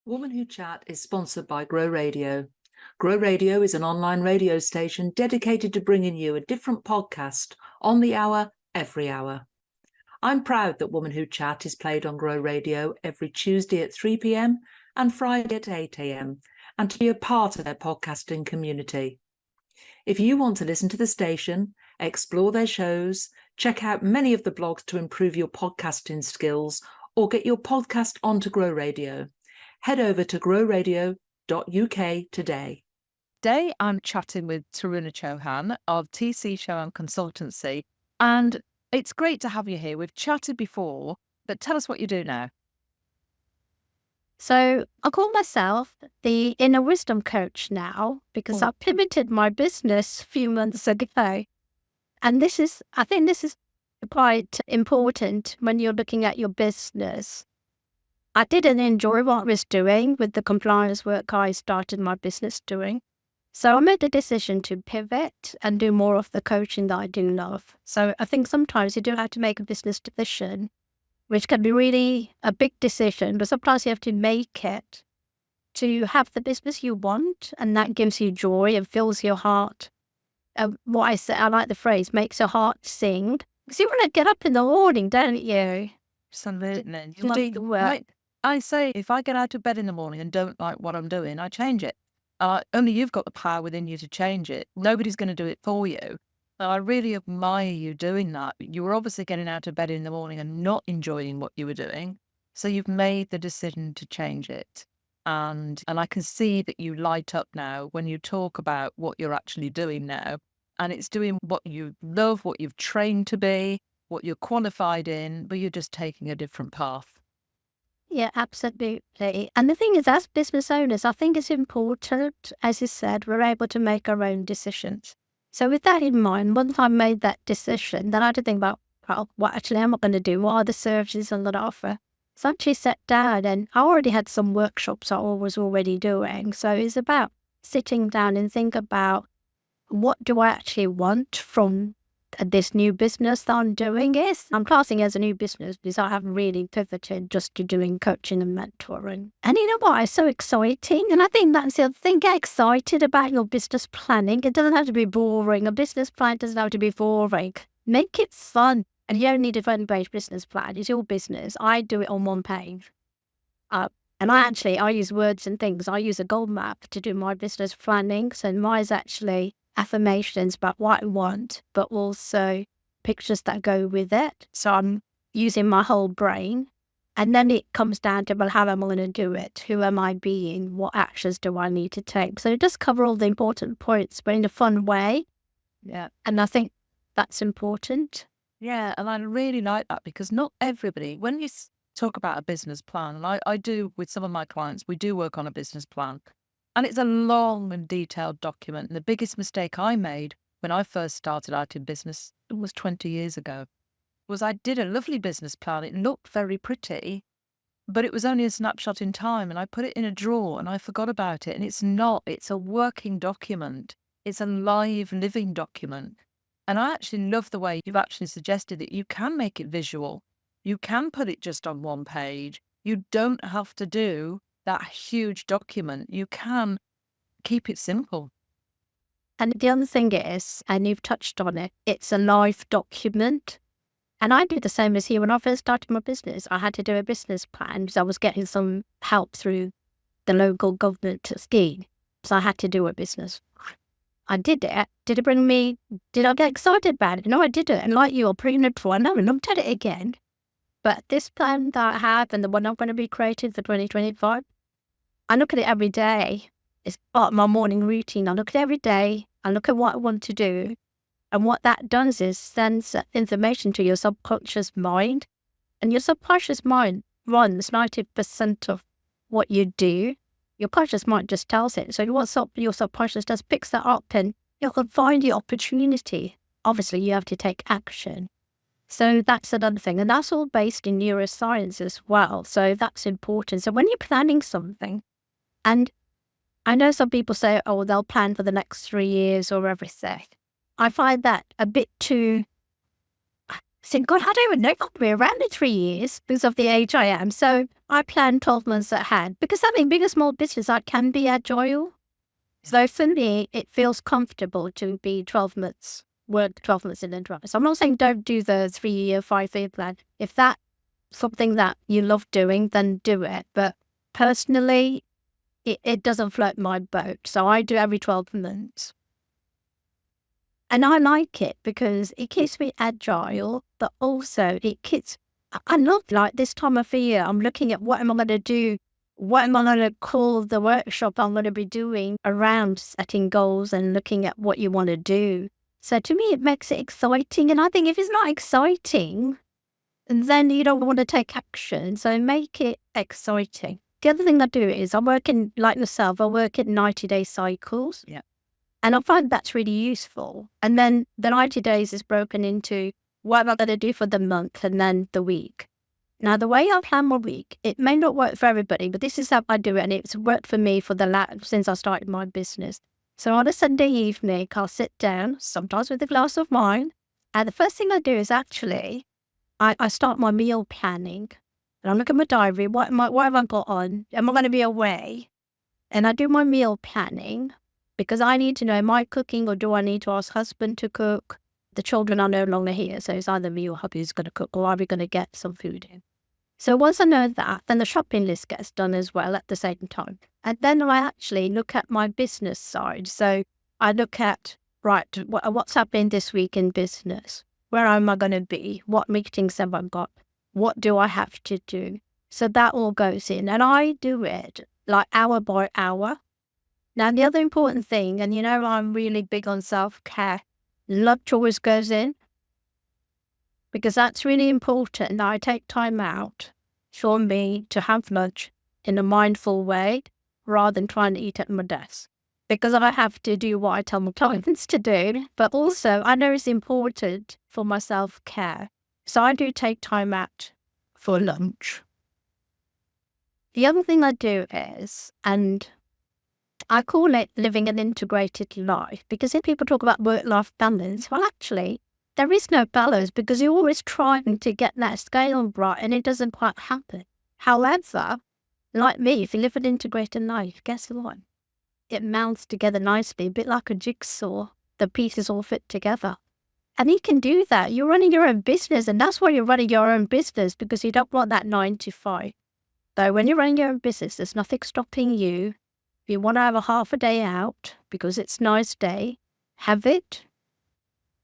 Woman Who Chat is sponsored by Grow Radio. Grow Radio is an online radio station dedicated to bringing you a different podcast on the hour, every hour. I'm proud that Woman Who Chat is played on Grow Radio every Tuesday at 3 p.m. and Friday at 8 a.m. and to be a part of their podcasting community. If you want to listen to the station, explore their shows, check out many of the blogs to improve your podcasting skills, or get your podcast onto Grow Radio, head over to growradio.uk today. Today, I'm chatting with Taruna Chauhan of TC Chauhan Consultancy, and it's great to have you here. We've chatted before, but tell us what you do now. So I call myself the inner wisdom coach now because I pivoted my business a few months ago. And I think this is quite important when you're looking at your business. I didn't enjoy what I was doing with the compliance work I started my business doing. So I made the decision to pivot and do more of the coaching that I do love. So I think sometimes you do have to make a business decision, which can be really a big decision, but sometimes you have to make it to have the business you want, and that gives you joy and fills your heart. What I say, I like the phrase, makes your heart sing. Because you want to get up in the morning, don't you? Absolutely. You love the work. I say, if I get out of bed in the morning and don't like what I'm doing, I change it. Only you've got the power within you to change it. Nobody's going to do it for you. I really admire you doing that. You were obviously getting out of bed in the morning and not enjoying what you were doing. So you've made the decision to change it. And I can see that you light up now when you talk about what you're actually doing now. And it's doing what you love, what you've trained to be, what you're qualified in, but you're just taking a different path. Yeah, absolutely. And the thing is, as business owners, I think it's important, as you said, we're able to make our own decisions. So with that in mind, once I made that decision, then I had to think about, well, what actually am I going to do? What are the services I'm going to offer? So I actually sat down, and I already had some workshops I was already doing. So it's about sitting down and think about, what do I actually want from this new business that I'm doing? I'm classing it as a new business because I haven't really pivoted just to doing coaching and mentoring. And you know what? It's so exciting. And I think that's the other thing. Get excited about your business planning. It doesn't have to be boring. A business plan doesn't have to be boring. Make it fun. And you don't need a fun-based business plan. It's your business. I do it on one page. And I use words and things. I use a goal map to do my business planning. So mine's actually affirmations about what I want, but also pictures that go with it. So I'm using my whole brain. And then it comes down to, well, how am I going to do it? Who am I being? What actions do I need to take? So it does cover all the important points, but in a fun way. Yeah. And I think that's important. Yeah, and I really like that because not everybody, when you talk about a business plan, and I do with some of my clients, we do work on a business plan. And it's a long and detailed document. And the biggest mistake I made when I first started out in business, it was 20 years ago, was I did a lovely business plan. It looked very pretty, but it was only a snapshot in time. And I put it in a drawer and I forgot about it. And it's not. It's a working document. It's a live, living document. And I actually love the way you've actually suggested that you can make it visual. You can put it just on one page. You don't have to do that huge document. You can keep it simple. And the other thing is, and you've touched on it, it's a live document. And I did the same as you. When I first started my business, I had to do a business plan because I was getting some help through the local government scheme. So I had to do a business. I did it. Did I get excited about it? No, I didn't. And like you, I'm pretty neutral. I never looked at it again. But this plan that I have and the one I'm going to be creating for 2025, I look at it every day. It's part of my morning routine. I look at it every day. I look at what I want to do. And what that does is sends information to your subconscious mind. And your subconscious mind runs 90% of what you do. Your conscious mind just tells it. So what your subconscious does, picks that up, and you can find the opportunity. Obviously, you have to take action. So that's another thing. And that's all based in neuroscience as well. So that's important. So when you're planning something, and I know some people say, oh, they'll plan for the next 3 years or everything. I find that a bit too said, God, I don't even know if I'll be around in 3 years because of the age I am. So I planned 12 months ahead because having big and small business, I can be agile. So for me, it feels comfortable to be 12 months, work 12 months in advance. I'm not saying don't do the 3-year, 5-year plan. If that's something that you love doing, then do it. But personally, it doesn't float my boat. So I do every 12 months. And I like it because it keeps me agile, but also I love like this time of year, I'm looking at what am I going to do? What am I going to call the workshop I'm going to be doing around setting goals and looking at what you want to do? So to me, it makes it exciting. And I think if it's not exciting, then you don't want to take action. So make it exciting. The other thing I do is I'm working like myself, I work in 90-day cycles. Yeah. And I find that's really useful. And then the 90 days is broken into what am I going to do for the month and then the week. Now, the way I plan my week, it may not work for everybody, but this is how I do it. And it's worked for me for since I started my business. So on a Sunday evening, I'll sit down, sometimes with a glass of wine. And the first thing I do is actually, I start my meal planning. And I look at my diary, what have I got on? Am I going to be away? And I do my meal planning. Because I need to know, am I cooking or do I need to ask husband to cook? The children are no longer here, so it's either me or hubby who's going to cook, or are we going to get some food in? So once I know that, then the shopping list gets done as well at the same time. And then I actually look at my business side. So I look at, right, what's happening this week in business? Where am I going to be? What meetings have I got? What do I have to do? So that all goes in. And I do it like hour by hour. Now, the other important thing, and I'm really big on self-care, lunch always goes in because that's really important. I take time out for me to have lunch in a mindful way rather than trying to eat at my desk because I have to do what I tell my clients to do. But also, I know it's important for my self-care. So I do take time out for lunch. The other thing I do is, and I call it living an integrated life because if people talk about work-life balance, well, actually, there is no balance because you're always trying to get that scale right and it doesn't quite happen. However, like me, if you live an integrated life, guess what? It mounts together nicely, a bit like a jigsaw. The pieces all fit together. And you can do that. You're running your own business and that's why you're running your own business because you don't want that 9 to 5. Though when you're running your own business, there's nothing stopping you. If you want to have a half a day out because it's a nice day, have it,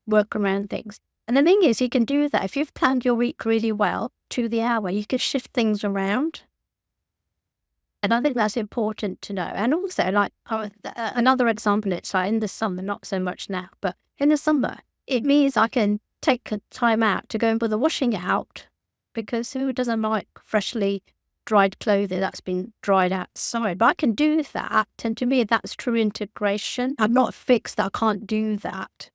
work around things. And the thing is, you can do that. If you've planned your week really well to the hour, you can shift things around. And I think that's important to know. And also, like another example, it's like in the summer, not so much now, but in the summer, it means I can take time out to go and put the washing out because who doesn't like freshly dried clothing that's been dried outside? But I can do that. And to me, that's true integration. I'm not fixed that I can't do that.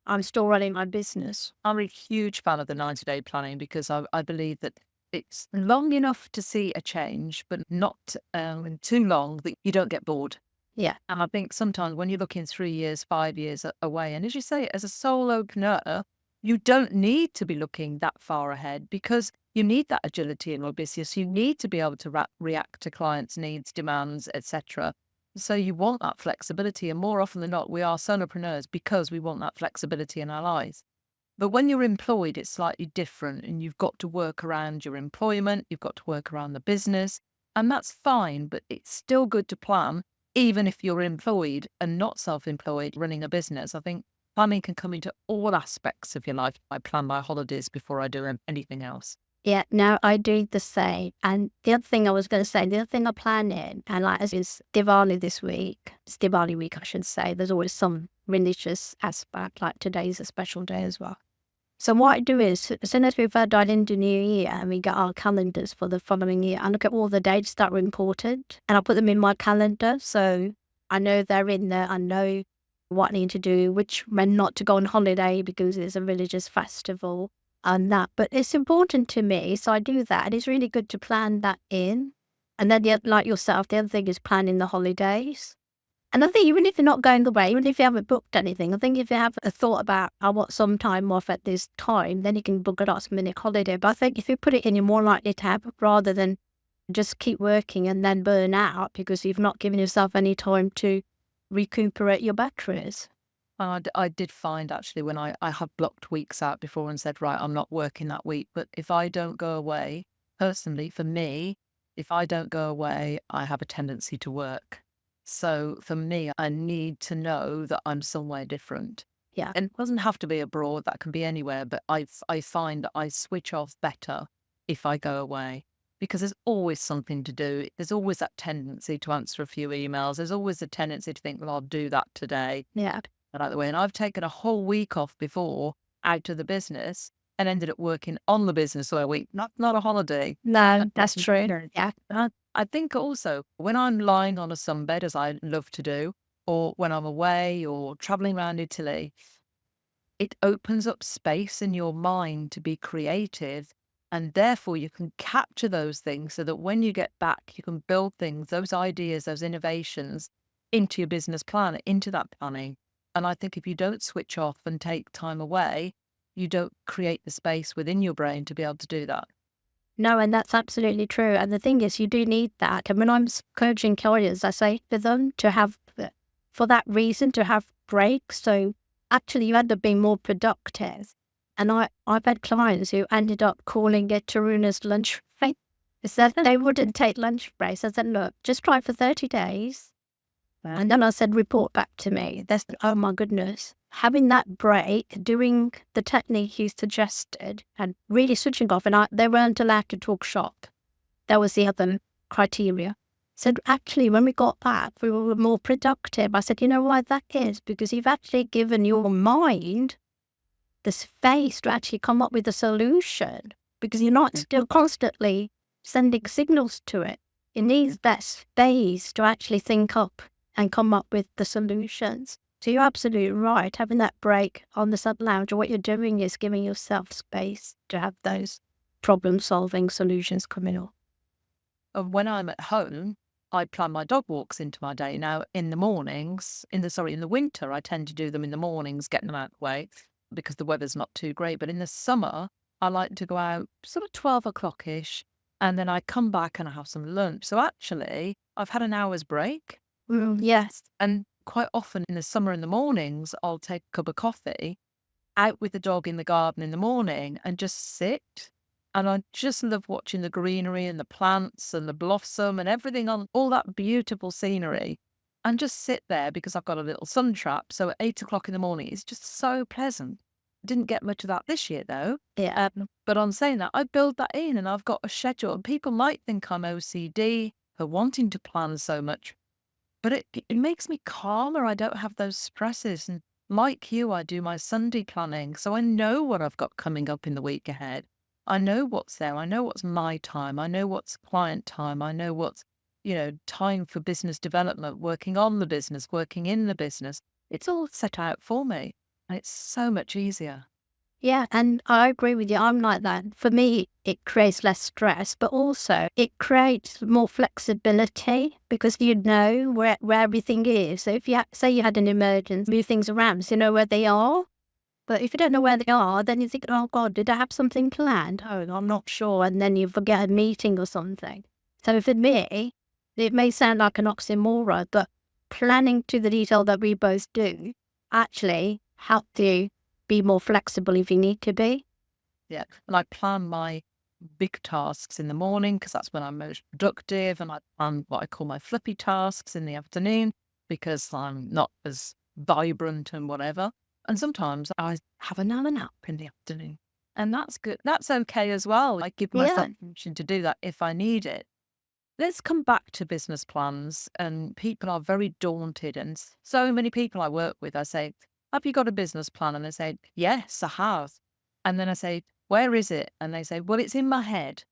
I'm still running my business. I'm a huge fan of the 90-day planning because I believe that it's long enough to see a change, but not too long that you don't get bored. Yeah. And I think sometimes when you're looking 3 years, 5 years away, and as you say, as a solopreneur, you don't need to be looking that far ahead because you need that agility in your business. You need to be able to react to clients' needs, demands, etc. So you want that flexibility. And more often than not, we are solopreneurs because we want that flexibility in our lives. But when you're employed, it's slightly different and you've got to work around your employment. You've got to work around the business and that's fine. But it's still good to plan, even if you're employed and not self-employed running a business. I think planning can come into all aspects of your life. I plan my holidays before I do anything else. Yeah, no, I do the same. And the other thing I was going to say, the other thing I plan in, and like as it's Diwali this week, it's Diwali week, I should say, there's always some religious aspect, like today's a special day as well. So what I do is, as soon as we've had our into New Year and we get our calendars for the following year, I look at all the dates that are important and I put them in my calendar. So I know they're in there. I know what I need to do, when not to go on holiday because it's a religious festival and that. But it's important to me, so I do that. And it's really good to plan that in. And then, like yourself, the other thing is planning the holidays. And I think even if you're not going away, even if you haven't booked anything, I think if you have a thought about, I want some time off at this time, then you can book a last minute holiday. But I think if you put it in, you're more likely to have, rather than just keep working and then burn out because you've not given yourself any time to recuperate your batteries. I did find actually when I have blocked weeks out before and said, right, I'm not working that week. But if I don't go away, personally, for me, if I don't go away, I have a tendency to work. So for me, I need to know that I'm somewhere different. Yeah. And it doesn't have to be abroad, that can be anywhere. But I find that I switch off better if I go away, because there's always something to do. There's always that tendency to answer a few emails. There's always a tendency to think, well, I'll do that today. Yeah. Out the way. And I've taken a whole week off before out of the business and ended up working on the business for a week, not a holiday. No, that's true. Yeah. I think also when I'm lying on a sunbed, as I love to do, or when I'm away or traveling around Italy, it opens up space in your mind to be creative. And therefore you can capture those things so that when you get back, you can build things, those ideas, those innovations into your business plan, into that planning. And I think if you don't switch off and take time away, you don't create the space within your brain to be able to do that. No, and that's absolutely true. And the thing is, you do need that. And when I'm coaching clients, I say for them to have, for that reason, to have breaks. So actually you end up being more productive. And I've had clients who ended up calling it Taruna's lunch break. They said they wouldn't take lunch breaks. I said, look, just try for 30 days. And then I said, report back to me. They said, oh my goodness, having that break, doing the technique you suggested and really switching off. And they weren't allowed to talk shop. That was the other criteria. Said, actually, when we got back, we were more productive. I said, you know why that is? Because you've actually given your mind the space to actually come up with a solution, because you're not still constantly sending signals to it. It needs that space to actually think up and come up with the solutions. So you're absolutely right. Having that break on the sub lounge, what you're doing is giving yourself space to have those problem-solving solutions coming up. And when I'm at home, I plan my dog walks into my day. Now, in the mornings, in the winter, I tend to do them in the mornings, getting them out of the way because the weather's not too great. But in the summer, I like to go out sort of 12 o'clock-ish, and then I come back and I have some lunch. So actually, I've had an hour's break. Yes. And quite often in the summer in the mornings, I'll take a cup of coffee out with the dog in the garden in the morning and just sit. And I just love watching the greenery and the plants and the blossom and everything on all that beautiful scenery, and just sit there because I've got a little sun trap. So at 8 o'clock in the morning, it's just so pleasant. Didn't get much of that this year though. Yeah. But on saying that, I build that in and I've got a schedule. And people might think I'm OCD for wanting to plan so much. But it makes me calmer. I don't have those stresses. And like you, I do my Sunday planning. So I know what I've got coming up in the week ahead. I know what's there. I know what's my time. I know what's client time. I know what's, time for business development, working on the business, working in the business. It's all set out for me. And it's so much easier. Yeah, and I agree with you. I'm like that. For me, it creates less stress, but also it creates more flexibility because you know where everything is. So if you say you had an emergency, move things around, so you know where they are. But if you don't know where they are, then you think, oh God, did I have something planned? Oh, I'm not sure. And then you forget a meeting or something. So for me, it may sound like an oxymoron, but planning to the detail that we both do actually helps you be more flexible if you need to be. Yeah. And I plan my big tasks in the morning because that's when I'm most productive. And I plan what I call my flippy tasks in the afternoon because I'm not as vibrant and whatever. And sometimes I have another nap in the afternoon. And that's good. That's okay as well. I give myself permission to do that if I need it. Let's come back to business plans. And people are very daunted. And so many people I work with, I say, have you got a business plan? And they say, yes, I have. And then I say, where is it? And they say, well, it's in my head.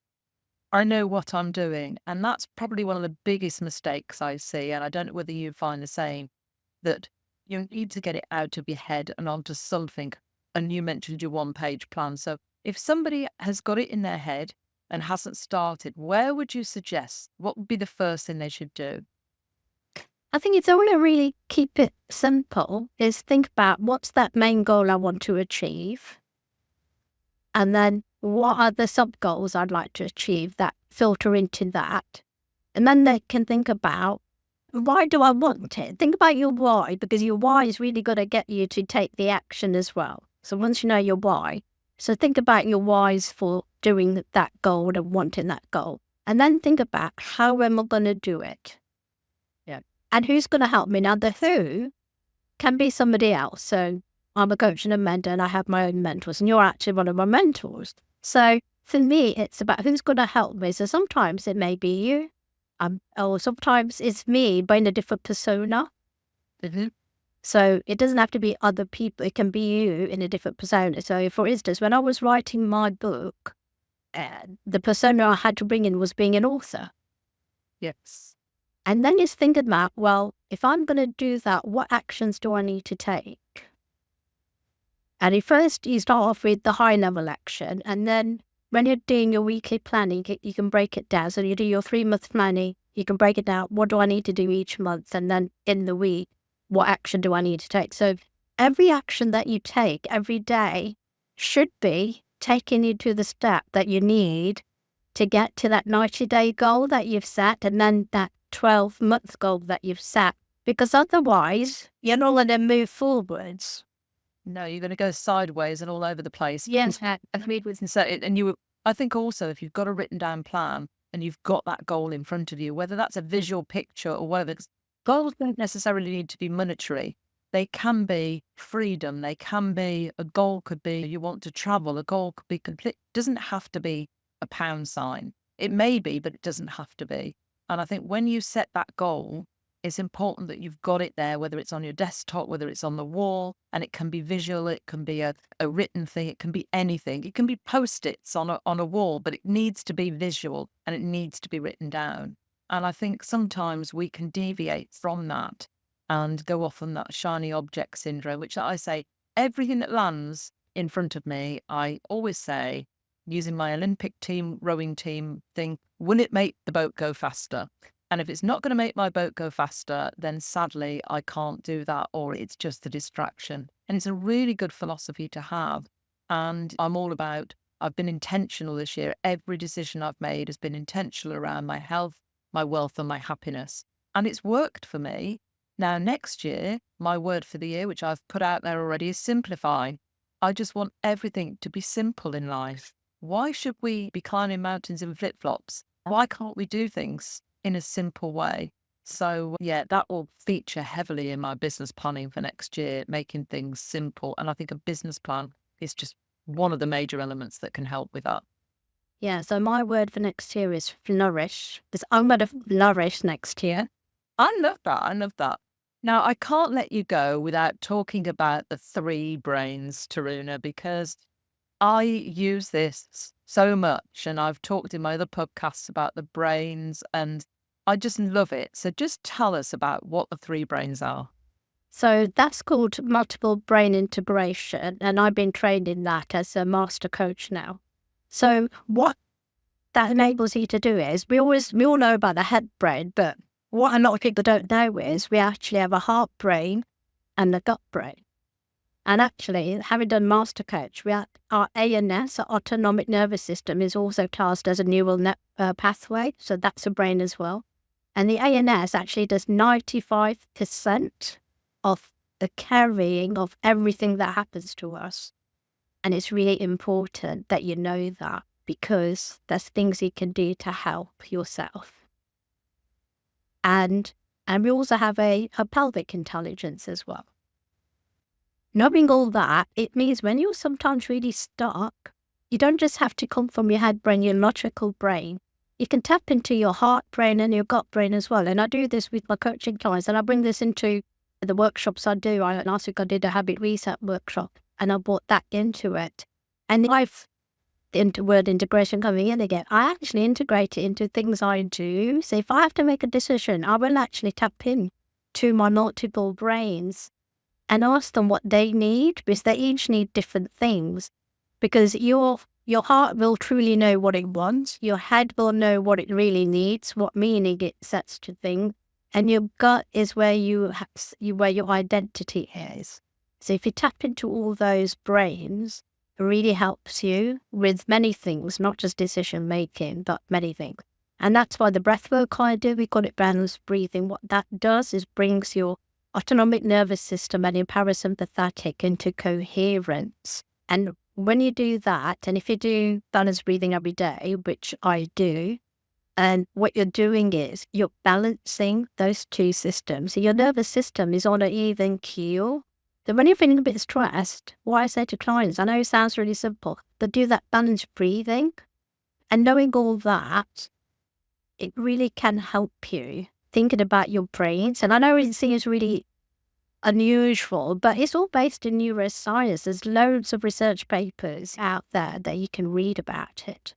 I know what I'm doing. And that's probably one of the biggest mistakes I see. And I don't know whether you find the same, that you need to get it out of your head and onto something. And you mentioned your one-page plan. So if somebody has got it in their head and hasn't started, where would you suggest? What would be the first thing they should do? I think it's only really keep it simple is think about what's that main goal I want to achieve. And then what are the sub goals I'd like to achieve that filter into that. And then they can think about, why do I want it? Think about your why, because your why is really going to get you to take the action as well. So once you know your why, so think about your whys for doing that goal and wanting that goal. And then think about, how am I going to do it? Yeah. And who's going to help me? Now, the who can be somebody else. So I'm a coach and a mentor, and I have my own mentors, and you're actually one of my mentors. So for me, it's about who's going to help me. So sometimes it may be you, or sometimes it's me, but in a different persona. Mm-hmm. So it doesn't have to be other people. It can be you in a different persona. So for instance, when I was writing my book, the persona I had to bring in was being an author. Yes. And then it's thinking about, well, if I'm going to do that, what actions do I need to take? And at first you start off with the high level action. And then when you're doing your weekly planning, you can break it down. So you do your 3-month planning, you can break it down. What do I need to do each month? And then in the week, what action do I need to take? So every action that you take every day should be taking you to the step that you need to get to that 90-day goal that you've set, and then that 12-month goal that you've set. Because otherwise, you're not going to move forwards. No, you're going to go sideways and all over the place. Yes, I think also if you've got a written down plan and you've got that goal in front of you, whether that's a visual picture or whatever, goals don't necessarily need to be monetary. They can be freedom. They can be, a goal could be you want to travel. A goal could be complete. It doesn't have to be a pound sign. It may be, but it doesn't have to be. And I think when you set that goal, it's important that you've got it there, whether it's on your desktop, whether it's on the wall, and it can be visual, it can be a written thing, it can be anything. It can be Post-its on a wall, but it needs to be visual and it needs to be written down. And I think sometimes we can deviate from that and go off on that shiny object syndrome, which I say, everything that lands in front of me, I always say, using my Olympic team, rowing team thing, will it make the boat go faster? And if it's not going to make my boat go faster, then sadly, I can't do that, or it's just a distraction. And it's a really good philosophy to have. And I'm all about, I've been intentional this year. Every decision I've made has been intentional around my health, my wealth, and my happiness. And it's worked for me. Now, next year, my word for the year, which I've put out there already, is simplify. I just want everything to be simple in life. Why should we be climbing mountains in flip-flops? Why can't we do things in a simple way? So yeah, that will feature heavily in my business planning for next year, making things simple. And I think a business plan is just one of the major elements that can help with that. Yeah, so my word for next year is flourish, because I'm going to flourish next year. I love that. I love that. Now, I can't let you go without talking about the 3 brains, Taruna, because I use this so much, and I've talked in my other podcasts about the brains, and I just love it. So just tell us about what the 3 brains are. So that's called multiple brain integration, and I've been trained in that as a master coach now. So what that enables you to do is, we all know about the head brain, but what a lot of people don't know is we actually have a heart brain and a gut brain. And actually, having done master coach, our ANS, our autonomic nervous system, is also classed as a neural net pathway. So that's a brain as well. And the ANS actually does 95% of the carrying of everything that happens to us. And it's really important that you know that, because there's things you can do to help yourself. And we also have a pelvic intelligence as well. Knowing all that, it means when you're sometimes really stuck, you don't just have to come from your head brain, your logical brain. You can tap into your heart brain and your gut brain as well. And I do this with my coaching clients, and I bring this into the workshops I do. Last week I did a habit reset workshop, and I brought that into it. And I've into word integration coming in again. I actually integrate it into things I do. So if I have to make a decision, I will actually tap in to my multiple brains and ask them what they need, because they each need different things. Because your heart will truly know what it wants. Your head will know what it really needs, what meaning it sets to things. And your gut is where where your identity is. So if you tap into all those brains, it really helps you with many things, not just decision making, but many things. And that's why the breath work I do, we call it balanced breathing. What that does is brings your autonomic nervous system and your parasympathetic into coherence. And when you do that, and if you do balanced breathing every day, which I do, and what you're doing is you're balancing those two systems. So your nervous system is on an even keel. So when you're feeling a bit stressed, what I say to clients, I know it sounds really simple, but do that balanced breathing. And knowing all that, it really can help you thinking about your brains. And I know it seems really unusual, but it's all based in neuroscience. There's loads of research papers out there that you can read about it.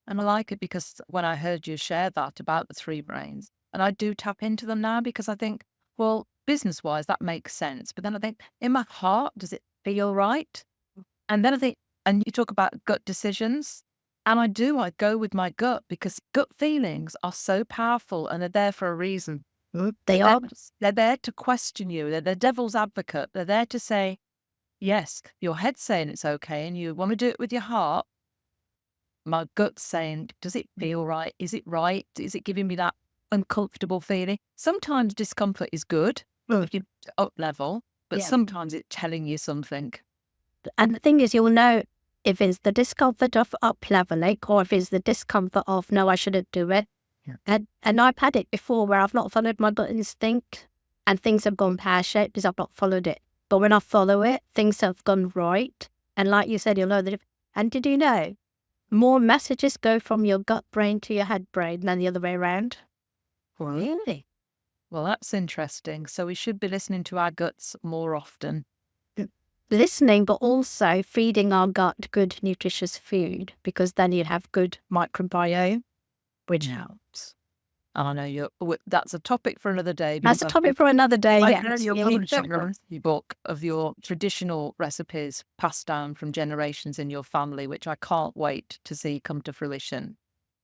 And I like it because when I heard you share that about the three brains, and I do tap into them now because I think, well, business-wise, that makes sense. But then I think, in my heart, does it feel right? And then I think, and you talk about gut decisions, and I go with my gut because gut feelings are so powerful and they're there for a reason. They are. They're there to question you. They're the devil's advocate. They're there to say, yes, your head's saying it's okay and you want to do it with your heart. My gut's saying, does it feel right? Is it right? Is it giving me that uncomfortable feeling? Sometimes discomfort is good if you up level, but sometimes it's telling you something. And the thing is, you'll know if it's the discomfort of up leveling or if it's the discomfort of, no, I shouldn't do it. Yeah. And I've had it before where I've not followed my gut instinct and things have gone pear-shaped because I've not followed it. But when I follow it, things have gone right. And like you said, you'll know that. And did you know, more messages go from your gut brain to your head brain than the other way around? Really? Well, that's interesting. So we should be listening to our guts more often. Listening, but also feeding our gut good, nutritious food, because then you'd have good microbiome, which helps. And I know that's a topic for another day. That's a topic for another day. Your book of your traditional recipes passed down from generations in your family, which I can't wait to see come to fruition.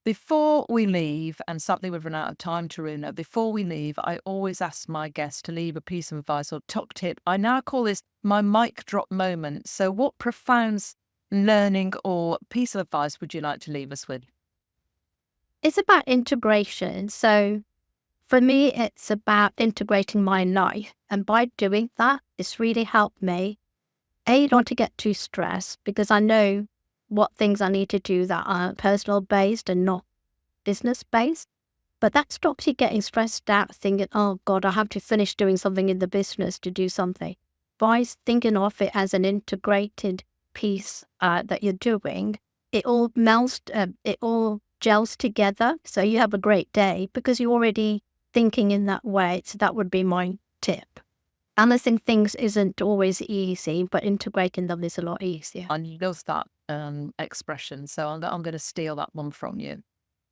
Before we leave, and sadly we've run out of time, Taruna, before we leave, I always ask my guests to leave a piece of advice or top tip. I now call this my mic drop moment. So what profound learning or piece of advice would you like to leave us with? It's about integration. So for me, it's about integrating my life. And by doing that, it's really helped me, not to get too stressed, because I know what things I need to do that are personal based and not business based. But that stops you getting stressed out, thinking, oh God, I have to finish doing something in the business to do something. By thinking of it as an integrated piece that you're doing, it all gels together. So you have a great day because you're already thinking in that way. So that would be my tip. Balancing things isn't always easy, but integrating them is a lot easier. And you love that expression. So I'm going to steal that one from you.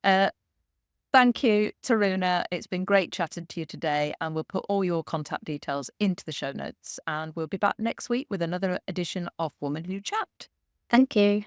Thank you, Taruna. It's been great chatting to you today, and we'll put all your contact details into the show notes. And we'll be back next week with another edition of Woman Who Chat. Thank you.